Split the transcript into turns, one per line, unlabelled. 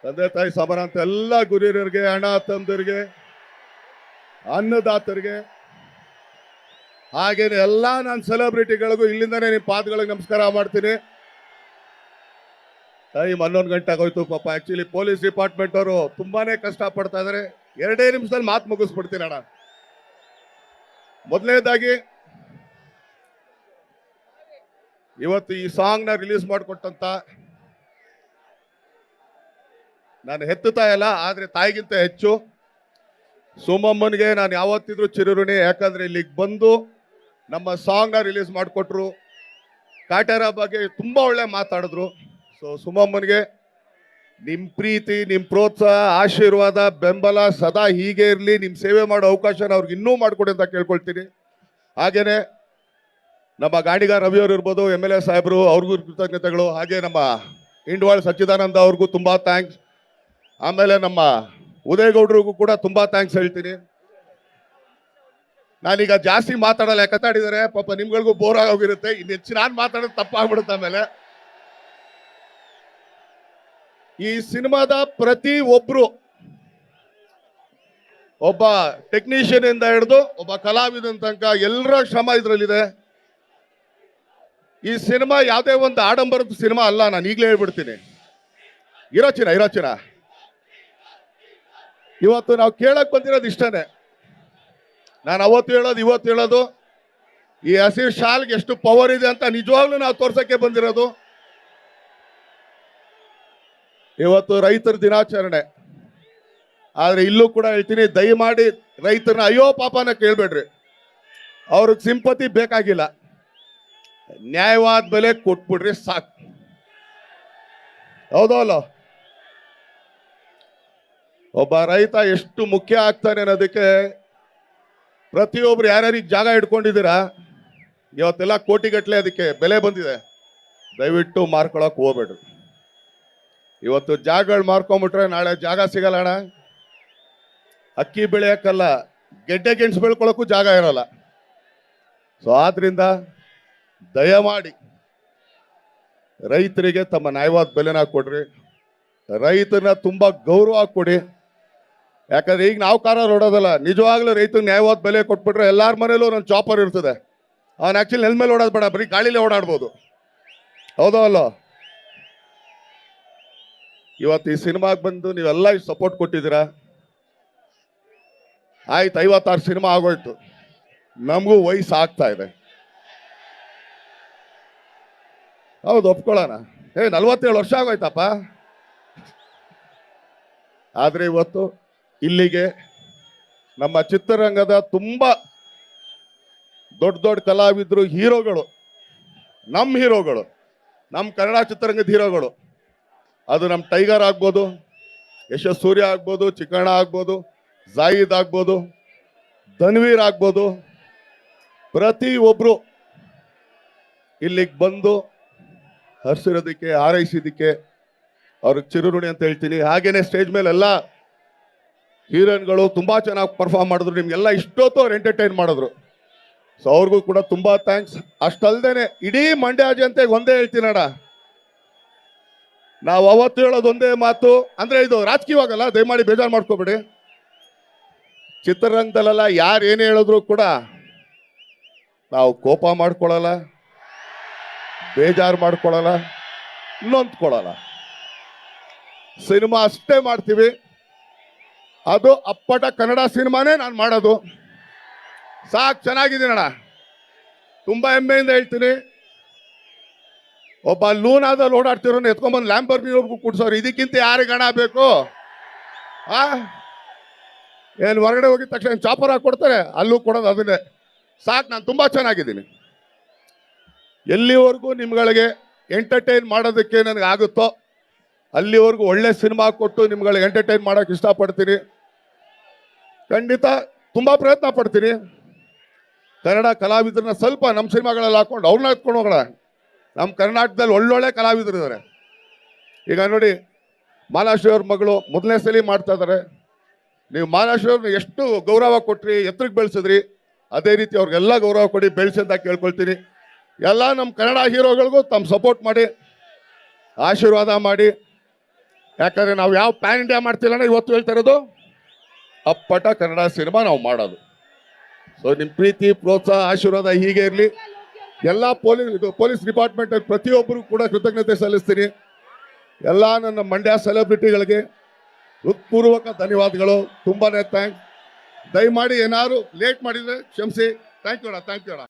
ತಂದೆ ತಾಯಿ ಸಮಾನ ಅಂತ ಎಲ್ಲ ಗುರಿಯರಿಗೆ, ಅಣ್ಣ ತಮ್ಮದರಿಗೆ, ಅನ್ನದಾತರಿಗೆ, ಹಾಗೇನೆ ಎಲ್ಲ ನಾನು ಸೆಲೆಬ್ರಿಟಿಗಳಿಗೂ ಇಲ್ಲಿಂದಾನೇ ನಿಮ್ಮ ಪಾದಗಳಿಗೆ ನಮಸ್ಕಾರ ಮಾಡ್ತೀನಿ. ಟೈಮ್ 11 ಗಂಟೆ ಆಗೋಯ್ತು ಪಾಪ. ಆಕ್ಚುಲಿ ಪೊಲೀಸ್ ಡಿಪಾರ್ಟ್ಮೆಂಟ್ ಅವರು ತುಂಬಾನೇ ಕಷ್ಟ ಪಡ್ತಾ ಇದಾರೆ. 2 ನಿಮಿಷದಲ್ಲಿ ಮಾತು ಮುಗಿಸ್ಬಿಡ್ತೀನಿ ಅಣ್ಣ. ಮೊದಲನೇದಾಗಿ ಇವತ್ತು ಈ ಸಾಂಗ್ ನ ರಿಲೀಸ್ ಮಾಡಿಕೊಟ್ಟಂತ ನಾನು ಹೆತ್ತ ತಾಯಲ್ಲ, ಆದ್ರೆ ತಾಯಿಗಿಂತ ಹೆಚ್ಚು ಸುಮಮ್ಮನಿಗೆ ನಾನು ಯಾವತ್ತಿದ್ರು ಚಿರಋಣಿ. ಯಾಕಂದ್ರೆ ಇಲ್ಲಿಗೆ ಬಂದು ನಮ್ಮ ಸಾಂಗ್ ನ ರಿಲೀಸ್ ಮಾಡಿಕೊಟ್ರು. ಕಾಟೇರ ಬಗ್ಗೆ ತುಂಬಾ ಒಳ್ಳೆ ಮಾತಾಡಿದ್ರು. ಸೊ ಸುಮಮ್ಮನಿಗೆ ನಿಮ್ಮ ಪ್ರೀತಿ, ನಿಮ್ಮ ಪ್ರೋತ್ಸಾಹ, ಆಶೀರ್ವಾದ, ಬೆಂಬಲ ಸದಾ ಹೀಗೆ ಇರಲಿ. ನಿಮ್ಮ ಸೇವೆ ಮಾಡೋ ಅವಕಾಶನ ಅವ್ರಿಗೆ ಇನ್ನೂ ಮಾಡಿಕೊಡಿ ಅಂತ ಕೇಳ್ಕೊಳ್ತೀನಿ. ಹಾಗೇನೆ ನಮ್ಮ ಗಾಣಿಗ ರವಿಯವರು ಇರ್ಬೋದು, MLA ಸಾಹೇಬರು, ಅವ್ರಿಗೂ ಕೃತಜ್ಞತೆಗಳು. ಹಾಗೆ ನಮ್ಮ ಇಂಡ್ವಾಳ್ ಸಚ್ಚಿದಾನಂದ ಅವ್ರಿಗೂ ತುಂಬಾ ಥ್ಯಾಂಕ್ಸ್. ಆಮೇಲೆ ನಮ್ಮ ಉದಯಗೌಡರಿಗೂ ಕೂಡ ತುಂಬಾ ಥ್ಯಾಂಕ್ಸ್ ಹೇಳ್ತೀನಿ. ನಾನೀಗ ಜಾಸ್ತಿ ಮಾತಾಡಲ್ಲ, ಕತಾಡಿದ್ದಾರೆ ಪಾಪ, ನಿಮ್ಗಳಿಗೂ ಬೋರ್ ಆಗೋಗಿರುತ್ತೆ. ಇನ್ನು ಹೆಚ್ಚು ನಾನು ಮಾತಾಡೋದು ತಪ್ಪಾಗ್ಬಿಡುತ್ತೆ. ಆಮೇಲೆ ಈ ಸಿನಿಮಾದ ಪ್ರತಿ ಒಬ್ರು, ಒಬ್ಬ ಟೆಕ್ನಿಷಿಯನ್ ಇಂದ ಹಿಡಿದು ಒಬ್ಬ ಕಲಾವಿದನ ತನಕ ಎಲ್ಲರ ಶ್ರಮ ಇದ್ರಲ್ಲಿದೆ. ಈ ಸಿನಿಮಾ ಯಾವುದೇ ಒಂದು ಆಡಂಬರದ ಸಿನಿಮಾ ಅಲ್ಲ, ನಾನು ಈಗಲೇ ಹೇಳ್ಬಿಡ್ತೀನಿ. ಇರೋಚಿನ ಇವತ್ತು ನಾವು ಕೇಳಕ್ ಬಂದಿರೋದು ಇಷ್ಟನೇ. ನಾನು ಅವತ್ತು ಹೇಳೋದು, ಇವತ್ತು ಹೇಳೋದು, ಈ ಹಸಿರು ಶಾಲ್ಗೆ ಎಷ್ಟು ಪವರ್ ಇದೆ ಅಂತ ನಿಜವಾಗ್ಲೂ ನಾವು ತೋರ್ಸಕ್ಕೆ ಬಂದಿರೋದು. ಇವತ್ತು ರೈತರ ದಿನಾಚರಣೆ, ಆದ್ರೆ ಇಲ್ಲೂ ಕೂಡ ಹೇಳ್ತೀನಿ, ದಯಮಾಡಿ ರೈತರನ್ನ ಅಯ್ಯೋ ಪಾಪನ ಕೇಳ್ಬೇಡ್ರಿ. ಅವ್ರಿಗೆ ಸಿಂಪತಿ ಬೇಕಾಗಿಲ್ಲ, ನ್ಯಾಯವಾದ ಬೆಲೆ ಕೊಟ್ಬಿಡ್ರಿ ಸಾಕು. ಹೌದಲ್ಲ? ಒಬ್ಬ ರೈತ ಎಷ್ಟು ಮುಖ್ಯ ಆಗ್ತಾನೆ ಅನ್ನೋದಕ್ಕೆ ಪ್ರತಿಯೊಬ್ರು ಯಾರ್ಯಾರಿಗೆ ಜಾಗ ಇಟ್ಕೊಂಡಿದ್ದೀರಾ, ಇವತ್ತೆಲ್ಲ ಕೋಟಿಗಟ್ಟಲೆ ಅದಕ್ಕೆ ಬೆಲೆ ಬಂದಿದೆ. ದಯವಿಟ್ಟು ಮಾರ್ಕೊಳಕ್ ಹೋಗ್ಬೇಡ್ರಿ. ಇವತ್ತು ಜಾಗಗಳು ಮಾರ್ಕೊಂಡ್ಬಿಟ್ರೆ ನಾಳೆ ಜಾಗ ಸಿಗಲ್ಲ ಅಣ್ಣ. ಅಕ್ಕಿ ಬೆಳೆಯಕ್ಕಲ್ಲ, ಗೆಡ್ಡೆ ಗೆಣಸು ಬೆಳ್ಕೊಳಕ್ಕೂ ಜಾಗ ಇರಲ್ಲ. ಸೊ ಆದ್ರಿಂದ ದಯಮಾಡಿ ರೈತರಿಗೆ ತಮ್ಮ ನ್ಯಾಯವಾದ ಬೆಲೆನ ಕೊಡ್ರಿ. ರೈತನ ತುಂಬಾ ಗೌರವ ಕೊಡಿ. ಯಾಕಂದ್ರೆ ಈಗ ನಾವು ಕಾರ ಓಡೋದಲ್ಲ, ನಿಜವಾಗ್ಲೂ ರೈತನ ನ್ಯಾಯವಾದ ಬೆಲೆ ಕೊಟ್ಬಿಟ್ರೆ ಎಲ್ಲಾರ ಮನೇಲೂ ಒಂದು ಚಾಪರ್ ಇರ್ತದೆ. ಅವನ್ ಆಕ್ಚುಲಿ ನೆಲ ಮೇಲೆ ಓಡೋದ್ ಬೇಡ, ಬರೀ ಗಾಳಿಲೇ ಓಡಾಡ್ಬೋದು. ಹೌದೋ ಅಲ್ಲೋ? ಇವತ್ತು ಈ ಸಿನಿಮಾಗೆ ಬಂದು ನೀವೆಲ್ಲ ಸಪೋರ್ಟ್ ಕೊಟ್ಟಿದ್ದೀರಾ. ಆಯ್ತು, 56 ಸಿನಿಮಾ ಆಗೋಯ್ತು, ನಮಗೂ ವಯಸ್ಸು ಆಗ್ತಾ ಇದೆ. ಹೌದು, ಒಪ್ಕೊಳ್ಳೋಣ. 47 ವರ್ಷ ಆಗೋಯ್ತಪ್ಪ. ಆದ್ರೆ ಇವತ್ತು ಇಲ್ಲಿಗೆ ನಮ್ಮ ಚಿತ್ರರಂಗದ ತುಂಬಾ ದೊಡ್ಡ ದೊಡ್ಡ ಕಲಾವಿದರು, ಹೀರೋಗಳು, ನಮ್ಮ ಕನ್ನಡ ಚಿತ್ರರಂಗದ ಹೀರೋಗಳು, ಅದು ನಮ್ಮ ಟೈಗರ್ ಆಗ್ಬೋದು, ಯಶಸ್ ಸೂರ್ಯ ಆಗ್ಬೋದು, ಚಿಕ್ಕಣ್ಣ ಆಗ್ಬೋದು, ಜಾಹಿದ್ ಆಗ್ಬೋದು, ಧನ್ವೀರ್ ಆಗ್ಬೋದು, ಪ್ರತಿ ಒಬ್ರು ಇಲ್ಲಿಗೆ ಬಂದು ಹರ್ಸಿರೋದಕ್ಕೆ, ಹಾರೈಸಿದ್ದಕ್ಕೆ ಅವ್ರಿಗೆ ಚಿರಋಣಿ ಅಂತ ಹೇಳ್ತೀನಿ. ಹಾಗೇನೆ ಸ್ಟೇಜ್ ಮೇಲೆ ಎಲ್ಲ ಹೀರೋಯಿನ್ಗಳು ತುಂಬಾ ಚೆನ್ನಾಗಿ ಪರ್ಫಾರ್ಮ್ ಮಾಡಿದ್ರು. ನಿಮ್ಗೆಲ್ಲ ಇಷ್ಟೊತ್ತು ಅವ್ರು ಎಂಟರ್ಟೈನ್ ಮಾಡಿದ್ರು. ಸೊ ಅವ್ರಿಗೂ ಕೂಡ ತುಂಬಾ ಥ್ಯಾಂಕ್ಸ್. ಅಷ್ಟಲ್ದೇನೆ ಇಡೀ ಮಂಡ್ಯ ಜನತೆಗೆ ಒಂದೇ ಹೇಳ್ತೀನಣ್ಣ, ನಾವು ಅವತ್ತು ಹೇಳೋದು ಒಂದೇ ಮಾತು. ಅಂದ್ರೆ ಇದು ರಾಜಕೀಯವಾಗಲ್ಲ, ದಯಮಾಡಿ ಬೇಜಾರು ಮಾಡ್ಕೋಬೇಡಿ. ಚಿತ್ರರಂಗದಲ್ಲೆಲ್ಲ ಯಾರು ಏನೇ ಹೇಳಿದ್ರು ಕೂಡ ನಾವು ಕೋಪ ಮಾಡ್ಕೊಳ್ಳಲ್ಲ, ಬೇಜಾರು ಮಾಡ್ಕೊಳ್ಳಲ್ಲ, ನೊಂದ್ಕೊಳ್ಳಲ್ಲ. ಸಿನಿಮಾ ಅಷ್ಟೇ ಮಾಡ್ತೀವಿ. ಅದು ಅಪ್ಪಟ ಕನ್ನಡ ಸಿನಿಮಾನೇ ನಾನು ಮಾಡೋದು. ಸಾಕು, ಚೆನ್ನಾಗಿದ್ದೀನಣ್ಣ. ತುಂಬಾ ಹೆಮ್ಮೆಯಿಂದ ಹೇಳ್ತೀನಿ. ಒಬ್ಬ ಲೂನಾದಲ್ಲಿ ಓಡಾಡ್ತಿರೋ ಎತ್ಕೊಂಡ್ಬಂದು ಲ್ಯಾಂಬರ್ಗಿನಿವರೆಗೂ ಕೂಡ್ಸೋರು. ಇದಕ್ಕಿಂತ ಯಾರಿಗೆ ಹಣ ಬೇಕು? ಏನು ಹೊರಗಡೆ ಹೋಗಿದ ತಕ್ಷಣ ಚಾಪರ್ ಹಾಕಿ ಕೊಡ್ತಾರೆ, ಅಲ್ಲೂ ಕೊಡೋದು ಅದನ್ನೇ. ಸಾಕು, ನಾನು ತುಂಬಾ ಚೆನ್ನಾಗಿದ್ದೀನಿ. ಎಲ್ಲಿವರೆಗೂ ನಿಮ್ಗಳಿಗೆ ಎಂಟರ್ಟೈನ್ ಮಾಡೋದಕ್ಕೆ ನನಗೆ ಆಗುತ್ತೋ ಅಲ್ಲಿವರೆಗೂ ಒಳ್ಳೆ ಸಿನಿಮಾ ಕೊಟ್ಟು ನಿಮ್ಗಳಿಗೆ ಎಂಟರ್ಟೈನ್ ಮಾಡೋಕೆ ಇಷ್ಟಪಡ್ತೀನಿ. ಖಂಡಿತ ತುಂಬಾ ಪ್ರಯತ್ನ ಪಡ್ತೀನಿ. ಕನ್ನಡ ಕಲಾವಿದರನ್ನ ಸ್ವಲ್ಪ ನಮ್ಮ ಸಿನಿಮಾಗಳಲ್ಲಿ ಹಾಕೊಂಡು ಅವ್ರನ್ನ ಎತ್ಕೊಂಡು ಹೋಗೋಣ. ನಮ್ಮ ಕರ್ನಾಟಕದಲ್ಲಿ ಒಳ್ಳೊಳ್ಳೆ ಕಲಾವಿದರು ಇದ್ದಾರೆ. ಈಗ ನೋಡಿ, ಮಾಲಾಶ್ರೀ ಅವ್ರ ಮಗಳು ಮೊದಲನೇ ಸಲ ಮಾಡ್ತಾ ಇದ್ದಾರೆ. ನೀವು ಮಾಲಾಶ್ರೀ ಅವ್ರನ್ನ ಎಷ್ಟು ಗೌರವ ಕೊಟ್ರಿ, ಎತ್ತರಕ್ಕೆ ಬೆಳೆಸಿದ್ರಿ, ಅದೇ ರೀತಿ ಅವ್ರಿಗೆಲ್ಲ ಗೌರವ ಕೊಡಿ, ಬೆಳೆಸಿ ಅಂತ ಕೇಳ್ಕೊಳ್ತೀನಿ. ಎಲ್ಲ ನಮ್ಮ ಕನ್ನಡ ಹೀರೋಗಳಿಗೂ ತಮ್ಮ ಸಪೋರ್ಟ್ ಮಾಡಿ, ಆಶೀರ್ವಾದ ಮಾಡಿ. ಯಾಕಂದ್ರೆ ನಾವು ಯಾವ ಪ್ಯಾನ್ ಇಂಡಿಯಾ ಮಾಡ್ತಿಲ್ಲ ಇವತ್ತು ಹೇಳ್ತಾ ಇರೋದು ಅಪ್ಪಟ ಕನ್ನಡ ಸಿನಿಮಾ ನಾವು ಮಾಡೋದು. ಸೊ ನಿಮ್ಮ ಪ್ರೀತಿ ಪ್ರೋತ್ಸಾಹ ಆಶೀರ್ವಾದ ಹೀಗೆ ಇರಲಿ. ಎಲ್ಲ ಪೊಲೀಸ್ ಡಿಪಾರ್ಟ್ಮೆಂಟ್ ಪ್ರತಿಯೊಬ್ಬರು ಕೂಡ ಕೃತಜ್ಞತೆ ಸಲ್ಲಿಸ್ತೀನಿ. ಎಲ್ಲ ನನ್ನ ಮಂಡ್ಯ ಸೆಲೆಬ್ರಿಟಿಗಳಿಗೆ ಹೃತ್ಪೂರ್ವಕ ಧನ್ಯವಾದಗಳು. ತುಂಬಾನೇ ಥ್ಯಾಂಕ್ಸ್. ದಯಮಾಡಿ ಏನಾದ್ರು ಲೇಟ್ ಮಾಡಿದ್ರೆ ಕ್ಷಮಿಸಿ. ಥ್ಯಾಂಕ್ ಯು ಅಣ್ಣ.